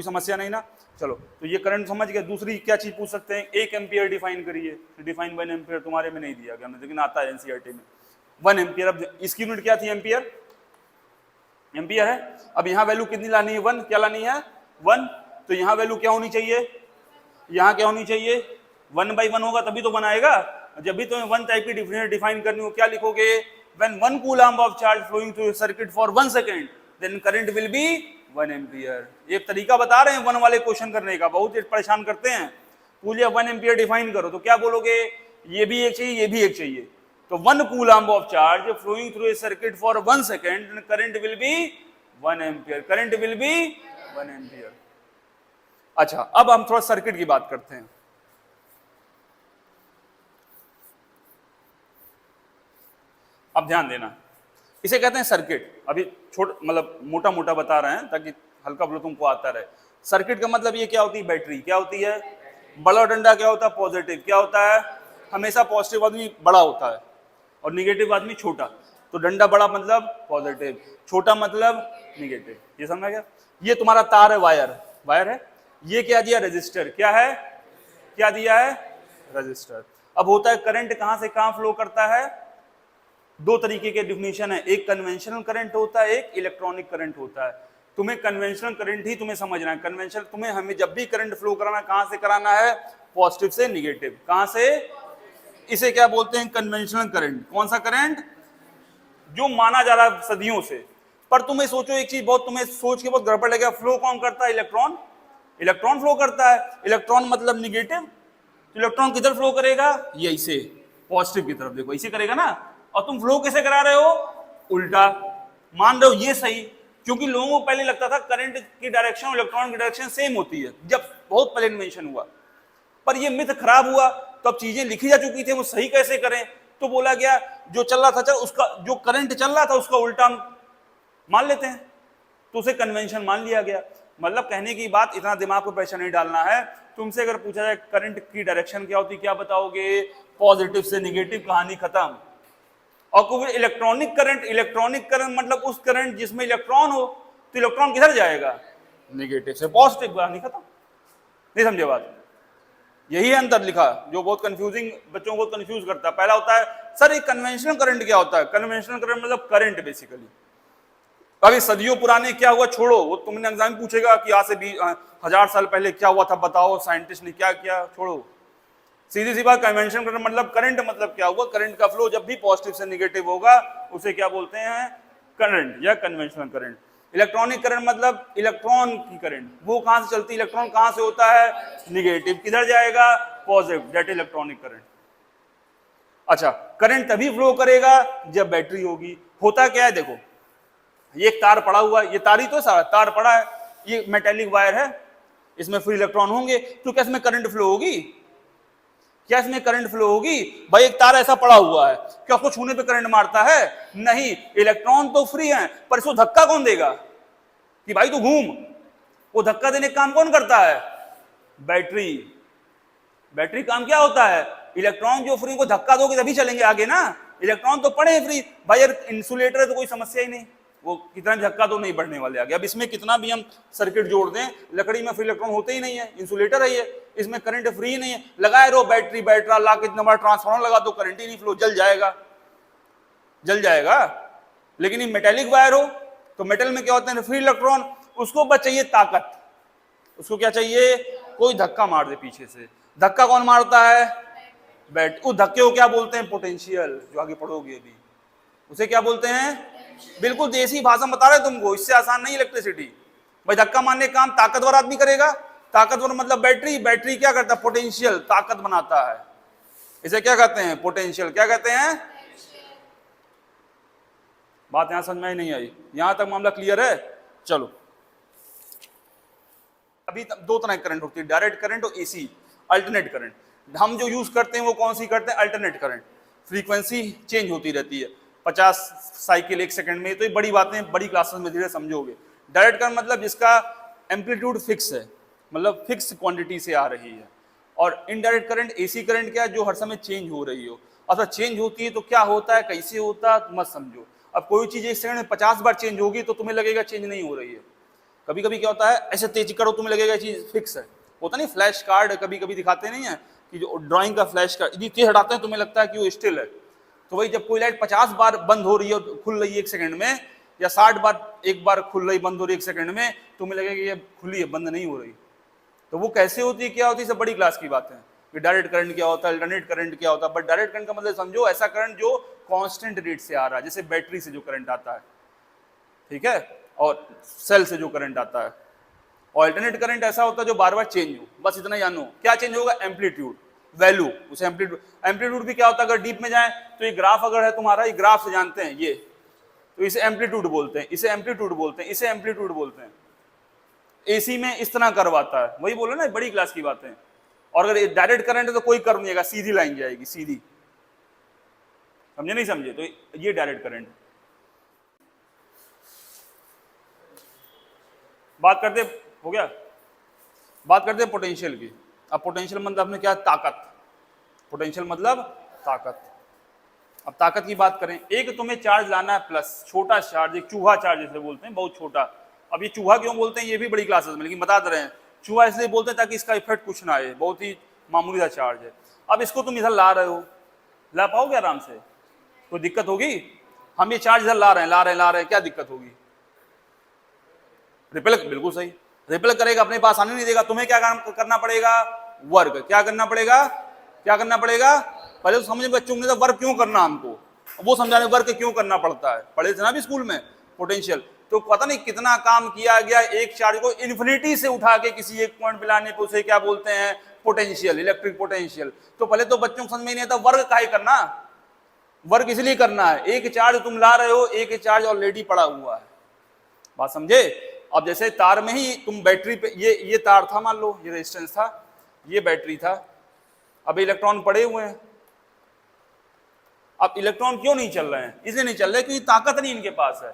समस्या नहीं ना। चलो, तो ये करंट समझ गए। दूसरी क्या चीज पूछ सकते हैं, 1 एम्पियर डिफाइन करिए, डिफाइन 1 एम्पियर तुम्हारे में नहीं दिया गया, लेकिन आता है एनसीईआरटी में 1 एम्पियर। अब इसकी यूनिट क्या थी, एम्पियर, एम्पियर है। अब यहाँ वैल्यू कितनी लानी है, 1, क्या लानी है, 1। तो यहाँ वैल्यू क्या होनी चाहिए, यहाँ क्या होनी चाहिए, 1/1 होगा तभी तो बनाएगा। जब भी तुम्हें 1 टाइप की डिफाइन करनी हो, क्या लिखोगे, when 1 coulomb of charge flowing through a circuit for 1 second, then current will be 1 ampere. ये तरीका बता रहे हैं 1 वाले क्वेश्चन करने का, बहुत परेशान करते हैं। पूछिए 1 एम्पियर डिफाइन करो, तो क्या बोलोगे, ये भी एक चाहिए, ये भी एक चाहिए। तो 1 coulomb of charge flowing through a circuit for 1 second, then current will be 1 ampere, current will be 1 ampere. अच्छा, अब हम थोड़ा सर्किट की बात करते हैं। अब ध्यान देना, इसे कहते हैं सर्किट। अभी मतलब मोटा मोटा बता रहे हैं ताकि हल्का फुल्का तुमको आता रहे। सर्किट का मतलब ये क्या होती है, बैटरी। क्या होती है, बड़ा डंडा क्या होता है, पॉजिटिव। क्या होता है, हमेशा पॉजिटिव आदमी बड़ा होता है और निगेटिव आदमी छोटा। तो डंडा बड़ा मतलब पॉजिटिव, छोटा मतलब निगेटिव। ये समझा गया। ये तुम्हारा तार है, वायर है। ये क्या दिया, रेजिस्टर। क्या है, क्या दिया है, रेजिस्टर। अब होता है करंट कहां से कहां फ्लो करता है, 2 तरीके के डिफिनेशन है, एक कन्वेंशनल करंट होता है, एक इलेक्ट्रॉनिक करंट होता है। तुम्हें कन्वेंशनल करंट ही तुम्हें समझना है। कन्वेंशनल तुम्हें हमें जब भी करंट फ्लो कराना, कहां से कराना है, पॉजिटिव से निगेटिव। कहां से, इसे क्या बोलते हैं, कन्वेंशनल करंट। कौन सा करंट, जो माना जा रहा है सदियों से। पर तुम्हें सोचो एक चीज, बहुत तुम्हें सोच के बहुत गड़बड़ लगेगा, फ्लो कौन करता है, इलेक्ट्रॉन। इलेक्ट्रॉन फ्लो करता है, इलेक्ट्रॉन मतलब निगेटिव। तो इलेक्ट्रॉन किधर फ्लो करेगा, ये ऐसे पॉजिटिव की तरफ, देखो ऐसे करेगा ना। और तुम फ्लो कैसे करा रहे हो, उल्टा। मान रहे हो ये सही, क्योंकि लोगों को पहले लगता था करंट की डायरेक्शन और इलेक्ट्रॉन की डायरेक्शन सेम होती है, जब बहुत पहले इन्वेंशन हुआ। पर ये मिथ खराब हुआ, तो अब चीजें लिखी जा चुकी थी, वो सही कैसे करें। तो बोला गया जो चल रहा था, चल उसका जो करंट चल रहा था उसका उल्टा मान लेते हैं, तो उसे कन्वेंशन मान लिया गया। मतलब कहने की बात, इतना दिमाग को प्रेशर नहीं डालना है। तुमसे अगर पूछा जाए करंट की डायरेक्शन क्या होती, क्या बताओगे, पॉजिटिव से निगेटिव, कहानी खत्म। और कोई इलेक्ट्रॉनिक करंट मतलब उस करंट जिसमें इलेक्ट्रॉन हो, तो इलेक्ट्रॉन किधर जाएगा, निगेटिव से पॉजिटिव, कहानी खत्म। नहीं समझे बात, यही अंतर लिखा जो बहुत कंफ्यूजिंग, बच्चों को कंफ्यूज करता है। पहला होता है सर ये कन्वेंशनल करंट क्या होता है, कन्वेंशनल करंट मतलब करंट बेसिकली। अभी सदियों पुराने क्या हुआ छोड़ो, वो तुमने एग्जाम पूछेगा कि आज से 1000 साल पहले क्या हुआ था बताओ, साइंटिस्ट ने क्या किया, छोड़ो। सीधी सी बात, कन्वेंशनल करंट मतलब करंट, मतलब क्या हुआ, करंट का फ्लो जब भी पॉजिटिव से निगेटिव होगा उसे क्या बोलते हैं, करंट या कन्वेंशनल करंट। इलेक्ट्रॉनिक करंट मतलब इलेक्ट्रॉन की करंट, वो कहां से चलती है, इलेक्ट्रॉन कहां से होता है, निगेटिव, किधर जाएगा, पॉजिटिव, दैट इलेक्ट्रॉनिक करंट। अच्छा, करंट तभी फ्लो करेगा जब बैटरी होगी। होता क्या है, देखो ये एक तार पड़ा हुआ है, ये तार ही तो सारा तार पड़ा है, ये मेटेलिक वायर है, इसमें फ्री इलेक्ट्रॉन होंगे, तो क्या इसमें करंट फ्लो होगी, क्या इसमें करंट फ्लो होगी, भाई एक तार ऐसा पड़ा हुआ है, क्या उसको छूने पे करंट मारता है, नहीं, इलेक्ट्रॉन तो फ्री हैं, पर इसको धक्का कौन देगा कि भाई तू घूम, वो धक्का देने का काम कौन करता है, बैटरी। बैटरी काम क्या होता है, इलेक्ट्रॉन जो फ्री को धक्का दोगे तभी चलेंगे आगे ना, इलेक्ट्रॉन तो पड़े फ्री भाई, यार इंसुलेटर है तो कोई समस्या ही नहीं, वो कितना धक्का तो नहीं बढ़ने वाले आगे। अब इसमें कितना भी हम सर्किट जोड़ दें, लकड़ी में फ्री इलेक्ट्रॉन होते ही नहीं है, इंसुलेटर है ये, इसमें करंट फ्री नहीं है, लगाए रहो बैटरी बैटरा ला के, इतना बड़ा ट्रांसफार्मर लगा दो, करंट ही नहीं फ्लो, जल जाएगा। लेकिन ये मेटेलिक वायर हो तो मेटल में क्या होता है, फ्री इलेक्ट्रॉन, उसको बस चाहिए ताकत, उसको क्या चाहिए, कोई धक्का मार दे पीछे से। धक्का कौन मारता है, उस धक्के को क्या बोलते हैं, पोटेंशियल, जो आगे पढ़ोगे अभी उसे क्या बोलते हैं, बिल्कुल देसी भाषा में बता रहे तुमको, इससे आसान नहीं इलेक्ट्रिसिटी। भाई धक्का मारने का काम ताकतवर आदमी करेगा, ताकतवर मतलब बैटरी, बैटरी क्या करता है, पोटेंशियल, ताकत बनाता है, इसे क्या कहते हैं, पोटेंशियल, क्या कहते हैं। बात यहां समझ में नहीं आई, यहां तक मामला क्लियर है। चलो अभी दो तरह की करंट होती है, डायरेक्ट करंट और एसी अल्टरनेट करंट। हम जो यूज करते हैं वो कौन सी करते हैं, अल्टरनेट करंट। फ्रीक्वेंसी चेंज होती रहती है 50 साइकिल एक सेकंड में, तो ये बड़ी बातें बड़ी क्लासेस में धीरे समझोगे। डायरेक्ट करंट मतलब जिसका एम्पलीट्यूड फिक्स है, मतलब फिक्स क्वांटिटी से आ रही है। और इनडायरेक्ट करंट, एसी करंट क्या है, जो हर समय चेंज हो रही हो। अच्छा चेंज होती है तो क्या होता है, कैसे होता है मत समझो। अब कोई चीज एक सेकंड में 50 बार चेंज होगी तो तुम्हें लगेगा चेंज नहीं हो रही है। कभी कभी क्या होता है, ऐसे तेज करो तुम्हें लगेगा चीज फिक्स है। होता नहीं, फ्लैश कार्ड कभी कभी दिखाते नहीं है कि जो ड्राइंग का फ्लैश कार्ड यदि तेज हटाते हैं तुम्हें लगता है कि वो स्टिल है। तो वही जब कोई लाइट 50 बार बंद हो रही है खुल रही है एक सेकंड में, या 60 बार एक बार खुल रही बंद हो रही है एक सेकंड में, तुम्हें लगेगा कि ये खुली है, बंद नहीं हो रही। तो वो कैसे होती है, क्या होती है, सब बड़ी क्लास की बात है कि डायरेक्ट करंट क्या होता है, अल्टरनेट करंट क्या होता है। बट डायरेक्ट करंट का मतलब समझो ऐसा करंट जो कांस्टेंट रेट से आ रहा है, जैसे बैटरी से जो करंट आता है, ठीक है, और सेल से जो करंट आता है। और अल्टरनेट करंट ऐसा होता है जो बार बार चेंज हो, बस इतना जानो क्या चेंज होगा, एम्पलीट्यूड, वैल्यू, उसे एम्पलीट्यूड। एम्पलीट्यूड भी क्या होता है, अगर डीप में जाए तो ये ग्राफ अगर है तुम्हारा, ये ग्राफ से जानते हैं ये, तो इसे एम्पलीट्यूड बोलते हैं, इसे एम्पलीट्यूड बोलते हैं, इसे एम्पलीट्यूड बोलते हैं। एसी में इस तरह करवाता है, वही बोलो ना बड़ी क्लास की बातें। और अगर डायरेक्ट करंट है तो कोई कर्व नहीं आएगा, सीधी लाइन जाएगी, सीधी। समझे नहीं समझे, तो ये डायरेक्ट करंट। बात करते, हो गया, बात करते हैं पोटेंशियल की। अब पोटेंशियल मतलब अपने क्या, ताकत। पोटेंशियल मतलब ताकत। अब ताकत की बात करें, एक तुम्हें चार्ज लाना है प्लस, छोटा चार्ज, एक चूहा चार्ज जैसे बोलते हैं, बहुत छोटा। अब ये चूहा क्यों बोलते हैं ये भी बड़ी क्लासेस में, लेकिन बता दे रहे हैं चूहा इसलिए बोलते हैं ताकि इसका इफेक्ट कुछ ना आए, बहुत ही मामूली सा चार्ज है। अब इसको तुम इधर ला रहे हो, ला पाओगे आराम से, कोई दिक्कत होगी। हम ये चार्ज इधर ला रहे हैं, क्या दिक्कत होगी, रिपेल, बिल्कुल सही, रिपेल करेगा, अपने पास आने नहीं देगा। तुम्हें क्या काम करना पड़ेगा, वर्क, क्या करना पड़ेगा, क्या करना पड़ेगा। पहले तो समझे बच्चों ने, तो वर्क क्यों करना हमको, वो समझाने वर्क क्यों करना पड़ता है, पढ़े थे ना भी स्कूल में पोटेंशियल। तो पता नहीं कितना काम किया गया, एक चार्ज को इन्फिनिटी से उठा के किसी एक पॉइंट पे लाने पे उसे क्या बोलते हैं, पोटेंशियल, इलेक्ट्रिक पोटेंशियल। तो पहले तो बच्चों को समझ में नहीं आता वर्क काहे करना, वर्क इसलिए करना है, एक चार्ज तुम ला रहे हो, एक चार्ज ऑलरेडी पड़ा हुआ है, बात समझे। अब जैसे तार में ही तुम बैटरी पे, ये तार था, मान लो ये रेजिस्टेंस था, ये बैटरी था, अब इलेक्ट्रॉन पड़े हुए हैं। अब इलेक्ट्रॉन क्यों नहीं चल रहे हैं, इसलिए नहीं चल रहे क्योंकि ताकत नहीं इनके पास है।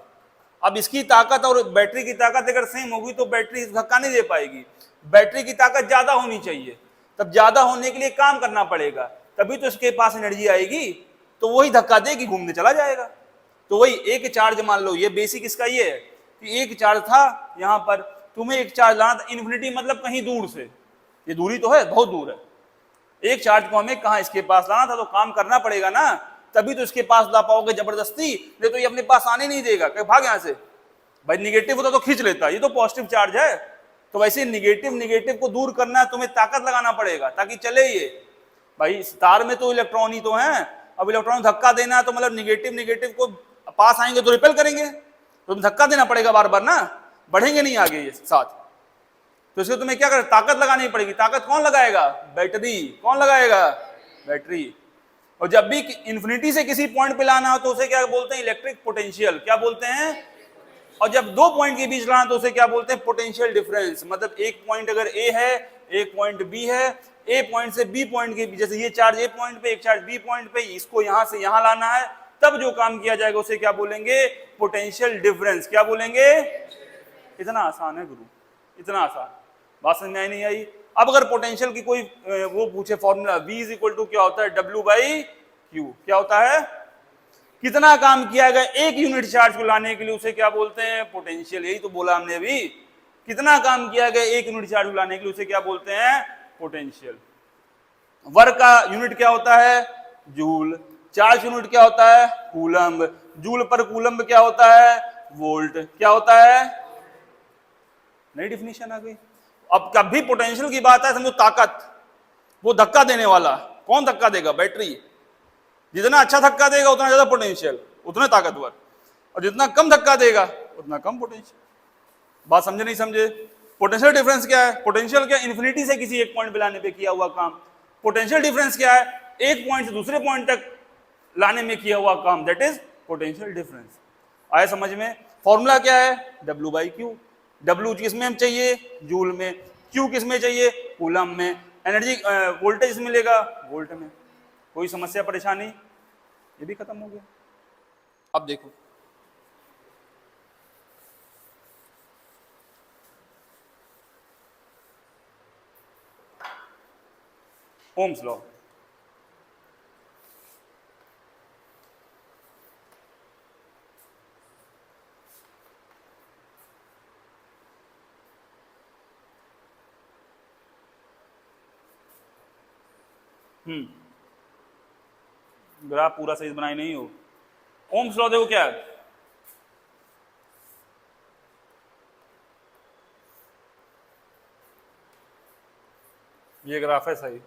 अब इसकी ताकत और बैटरी की ताकत अगर सेम होगी तो बैटरी धक्का नहीं दे पाएगी, बैटरी की ताकत ज्यादा होनी चाहिए। तब ज्यादा होने के लिए काम करना पड़ेगा, तभी तो इसके पास एनर्जी आएगी, तो वही धक्का देगी, घूमने चला जाएगा। तो वही एक चार्ज, मान लो ये बेसिक इसका ये है कि एक चार्ज था यहाँ पर, तुम्हें एक चार्ज लाना था, इन्फिनिटी मतलब कहीं दूर से, ये दूरी तो है, बहुत दूर है। एक चार्ज को हमें कहाँ इसके पास लाना था, तो काम करना पड़ेगा ना, तभी तो इसके पास ला पाओगे जबरदस्ती, नहीं तो ये अपने पास आने नहीं देगा, कहीं भाग यहाँ से। भाई निगेटिव होता तो खींच लेता, ये तो पॉजिटिव चार्ज है। तो वैसे निगेटिव को दूर करना है, तुम्हें ताकत लगाना पड़ेगा ताकि चले ये। भाई तार में तो इलेक्ट्रॉन ही तो है, अब इलेक्ट्रॉन धक्का देना है तो मतलब निगेटिव को पास आएंगे तो रिपेल करेंगे, तो धक्का देना पड़ेगा बार बार ना, बढ़ेंगे नहीं आगे ये साथ। तो इसको तुम्हें क्या कर, ताकत लगानी पड़ेगी। ताकत कौन लगाएगा, बैटरी। कौन लगाएगा, बैटरी। और जब भी इन्फिनिटी से किसी पॉइंट पे लाना हो तो उसे क्या बोलते हैं, इलेक्ट्रिक पोटेंशियल, क्या बोलते हैं। और जब दो पॉइंट के बीच लाना तो उसे क्या बोलते हैं, पोटेंशियल डिफरेंस। मतलब एक पॉइंट अगर ए है, एक पॉइंट बी है, ए पॉइंट से बी पॉइंट के बीच, जैसे ये चार्ज ए पॉइंट पे, एक चार्ज बी पॉइंट पे, इसको यहां से यहां लाना है, तब जो काम किया जाएगा उसे क्या बोलेंगे, पोटेंशियल डिफरेंस। क्या बोलेंगे, इतना आसान है गुरु, इतना आसान, बात समझ में आई नहीं आई। अब अगर पोटेंशियल की कोई वो पूछे formula, V is equal to क्या होता है, W/Q, क्या होता है, कितना काम किया गया एक यूनिट चार्ज को लाने के लिए, उसे क्या बोलते हैं, पोटेंशियल। यही तो बोला हमने अभी, कितना काम किया गया एक यूनिट चार्ज को लाने के लिए, उसे क्या बोलते हैं, पोटेंशियल। वर्क का यूनिट क्या होता है, जूल। चार्ज यूनिट क्या होता है, कूलम्ब। जूल पर कूलम्ब क्या होता है, वोल्ट। क्या होता है, नई डिफिनेशन आ गई। अब कभी पोटेंशियल की बात है, समझो ताकत, वो धक्का देने वाला, कौन धक्का देगा, बैटरी। जितना अच्छा धक्का देगा उतना ज्यादा पोटेंशियल, उतना ताकतवर, और जितना कम धक्का देगा उतना कम पोटेंशियल। बात समझे नहीं समझे, पोटेंशियल डिफरेंस क्या है? पोटेंशियल क्या, इन्फिनिटी से किसी एक पॉइंट पे लाने पे किया हुआ काम। पोटेंशियल डिफरेंस क्या है? एक पॉइंट से दूसरे पॉइंट तक लाने में किया हुआ काम, दैट इज पोटेंशियल डिफरेंस। आया समझ में? फॉर्मूला क्या है? W by Q. W किस में चाहिए? जूल में। Q किस में चाहिए? कूलम में। एनर्जी वोल्टेज मिलेगा वोल्ट में। कोई समस्या परेशानी? ये भी खत्म हो गया। अब देखो, ओम्स लॉ। ग्राफ पूरा सही बनाई नहीं हो। ओम्स लॉ देखो क्या है, ये ग्राफ है सही।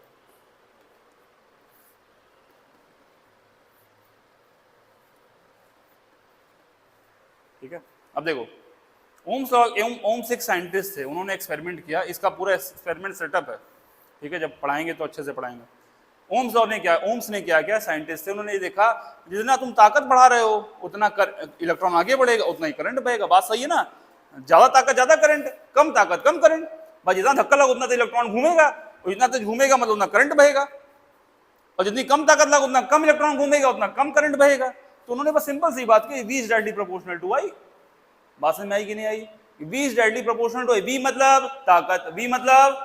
ठीक है, अब देखो ओम्स लॉ, ओम्स एक साइंटिस्ट थे, उन्होंने एक्सपेरिमेंट किया, इसका पूरा एक्सपेरिमेंट सेटअप है। ठीक है, जब पढ़ाएंगे तो अच्छे से पढ़ाएंगे। ओम्स लॉ ने क्या, ओम्स ने क्या किया, साइंटिस्ट थे, उन्होंने ये देखा जितना तुम ताकत बढ़ा रहे हो उतना इलेक्ट्रॉन आगे बढ़ेगा, उतना ही करंट बहेगा। बात सही है ना? ज्यादा ताकत ज्यादा करंट, कम ताकत कम करंट। भाई जितना धक्का लगा उतना तो इलेक्ट्रॉन घूमेगा, और जितना तेज घूमेगा मतलब उतना करंट बहेगा, और जितनी कम ताकत लगा उतना कम इलेक्ट्रॉन घूमेगा, उतना कम करंट बहेगा। तो उन्होंने बस सिंपल सी बात की, V is directly proportional to I। बात समझ में आई कि नहीं आई? V is directly proportional to I। V मतलब ताकत, V मतलब,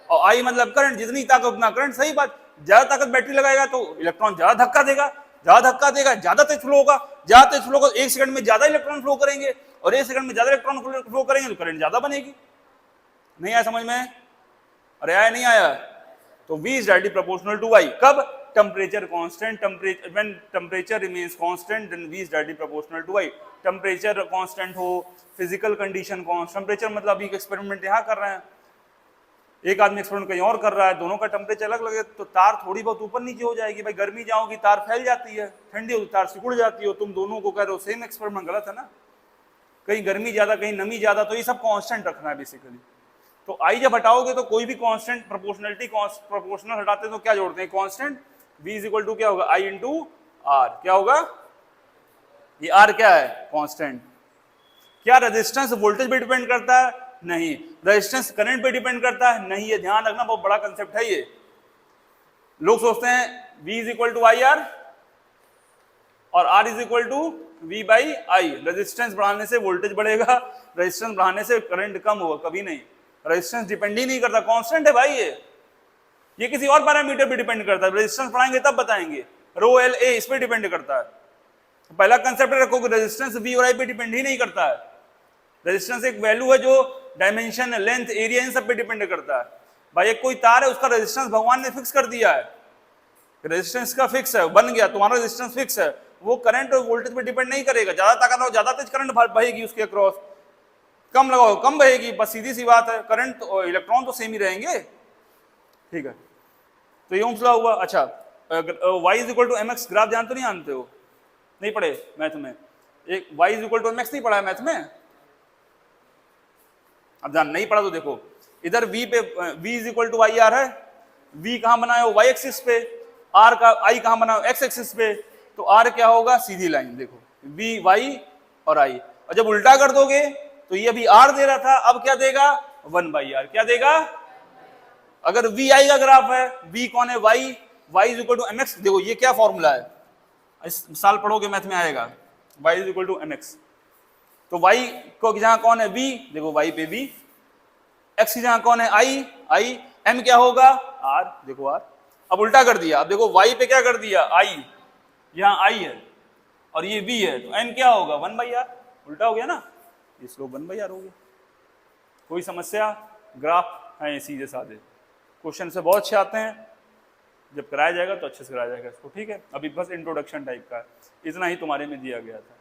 और I मतलब करंट। जितनी ताकत उतना करंट। सही बात। ज्यादा ताकत बैटरी लगाएगा तो इलेक्ट्रॉन ज्यादा धक्का देगा, ज्यादा धक्का देगा ज्यादा तेज फ्लो होगा, ज्यादा तेज फ्लो होगा, एक सेकंड में ज्यादा इलेक्ट्रॉन फ्लो करेंगे, और एक सेकंड में ज्यादा इलेक्ट्रॉन फ्लो करेंगे तो करंट ज्यादा बनेगी। नहीं आया समझ में? अरे आया नहीं आया? तो V is directly proportional to I। कब? Temperature constant, when temperature remains constant then V is directly proportional to I। Temperature constant हो, फिजिकल कंडीशन कांस्टेंट, टेम्परेचर मतलब अभी एक्सपेरिमेंट यहाँ कर रहे हैं, एक आदमी एक्सपेरिमेंट कहीं और कर रहा है, दोनों का टेम्परेचर अलग लगे तो तार थोड़ी बहुत ऊपर नीचे हो जाएगी। भाई गर्मी जाओगी तार फैल जाती है, ठंडी होगी तार सिकुड़ जाती है। तुम दोनों को कह रहे हो सेम एक्सपेरिमेंट, गलत है ना? कहीं गर्मी ज्यादा कहीं नमी ज्यादा, तो ये सब कांस्टेंट रखना है बेसिकली। तो आई जब हटाओगे तो कोई भी कांस्टेंट, प्रोपोर्शनलिटी प्रोपोर्शनल हटाते तो क्या जोड़ते हैं? Constant. V is equal to क्या होगा? I into R। क्या होगा? ये R क्या है? कांस्टेंट। क्या रेजिस्टेंस वोल्टेज पे डिपेंड करता है? नहीं। रेजिस्टेंस करंट पे डिपेंड करता है? नहीं। ये ध्यान रखना, बहुत बड़ा कंसेप्ट है ये। लोग सोचते हैं V is equal to I R और R is equal to V by I. Resistance बढ़ाने से वोल्टेज बढ़ेगा, रेजिस्टेंस बढ़ाने से करंट कम होगा, कभी नहीं। रेजिस्टेंस डिपेंड ही नहीं करता, कांस्टेंट है भाई ये किसी और पैरामीटर पे डिपेंड करता है। रेजिस्टेंस पढ़ाएंगे तब बताएंगे। रो एल ए इस पे डिपेंड करता है। तो पहला कंसेप्ट रखोगे, रेजिस्टेंस V और I पे डिपेंड ही नहीं करता है। रेजिस्टेंस एक वैल्यू है जो डायमेंशन, लेंथ, एरिया, इन सब पे डिपेंड करता है। भाई एक कोई तार है, उसका रेजिस्टेंस भगवान ने फिक्स कर दिया है, रेजिस्टेंस का फिक्स है, बन गया, तुम्हारा रेजिस्टेंस फिक्स है, वो करंट और वोल्टेज पे डिपेंड नहीं करेगा। ज्यादा ताकत लगाओ ज्यादा तेज करंट बहेगी उसके अक्रॉस, कम लगाओ कम बहेगी, बस सीधी सी बात है। करंट और इलेक्ट्रॉन तो सेम ही रहेंगे। ठीक है, तो ये ओम्स लॉ हुआ। अच्छा, y is equal to mx, graph जानते नहीं, जानते हो? नहीं पढ़े मैथ में? एक y is equal to mx नहीं पढ़ा है मैथ में? अब जान नहीं पढ़ा तो देखो, इधर v पे v is equal to I R है, v कहां बनाए हो? y एक्सिस पे, r का i कहां बनाए हो? x एक्सिस पे, तो r क्या होगा? सीधी लाइन। देखो v y और i, और जब उल्टा कर दोगे तो ये अभी r दे रहा था, अब क्या देगा? 1/r। क्या देगा? अगर vi का ग्राफ है, v कौन है? y is equal to mx। देखो ये क्या फॉर्मूला है, इस साल पढ़ोगे मैथ में आएगा, y is equal to mx। तो y को जहां कौन है? v, देखो y पे v, x की जहां कौन है? i, m क्या होगा? r, देखो r। अब उल्टा कर दिया, अब देखो y पे क्या कर दिया? i, यहाँ i है और ये v है, तो m क्या होगा? 1/r। उल्टा हो गया ना, ये स्लोप 1/r हो गया। कोई समस्या? ग्राफ है सीधे साधे, क्वेश्चन से बहुत अच्छे आते हैं, जब कराया जाएगा तो अच्छे से कराया जाएगा इसको। ठीक है, अभी बस इंट्रोडक्शन टाइप का है, इतना ही तुम्हारे में दिया गया था।